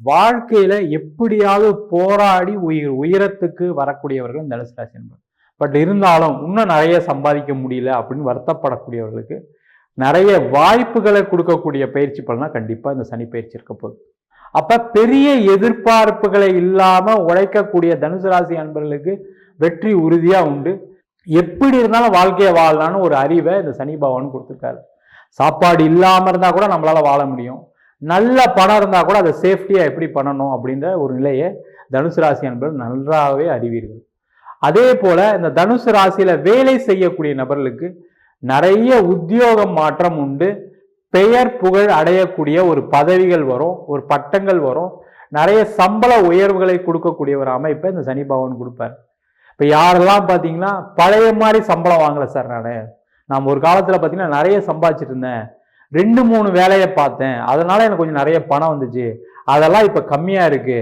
வாழ்க்கையில எப்படியாவது போராடி உயரத்துக்கு வரக்கூடியவர்கள் இந்த தனுசு ராசி என்பது. பட் இருந்தாலும் இன்னும் நிறைய சம்பாதிக்க முடியல அப்படின்னு வருத்தப்படக்கூடியவர்களுக்கு நிறைய வாய்ப்புகளை கொடுக்கக்கூடிய பயிற்சி பலனா கண்டிப்பா இந்த சனி பயிற்சி இருக்க போகுது. அப்ப பெரிய எதிர்பார்ப்புகளை இல்லாம உழைக்கக்கூடிய தனுசு ராசி அன்பர்களுக்கு வெற்றி உறுதியா உண்டு. எப்படி இருந்தாலும் வாழ்க்கையை வாழலான்னு ஒரு அறிவை இந்த சனி பகவான் கொடுத்துருக்காரு. சாப்பாடு இல்லாம இருந்தா கூட நம்மளால வாழ முடியும். நல்ல பணம் இருந்தா கூட அதை சேஃப்டியா எப்படி பண்ணணும் அப்படின்ற ஒரு நிலையை தனுசு ராசி அன்பர்கள் நன்றாகவே அறிவீர்கள். அதே போல இந்த தனுசு ராசியில வேலை செய்யக்கூடிய நபர்களுக்கு நிறைய உத்தியோக மாற்றம் உண்டு. பெயர் புகழ் அடையக்கூடிய ஒரு பதவிகள் வரும், ஒரு பட்டங்கள் வரும், நிறைய சம்பள உயர்வுகளை கொடுக்கக்கூடிய ஒரு அமைப்பை இந்த சனி பகவான் கொடுப்பார். இப்ப யாரெல்லாம் பாத்தீங்கன்னா பழைய மாதிரி சம்பளம் வாங்கல சார், நான் ஒரு காலத்துல பாத்தீங்கன்னா நிறைய சம்பாதிச்சிட்டு இருந்தேன், 2-3 வேலையை பார்த்தேன், அதனால எனக்கு கொஞ்சம் நிறைய பணம் வந்துச்சு, அதெல்லாம் இப்ப கம்மியா இருக்கு,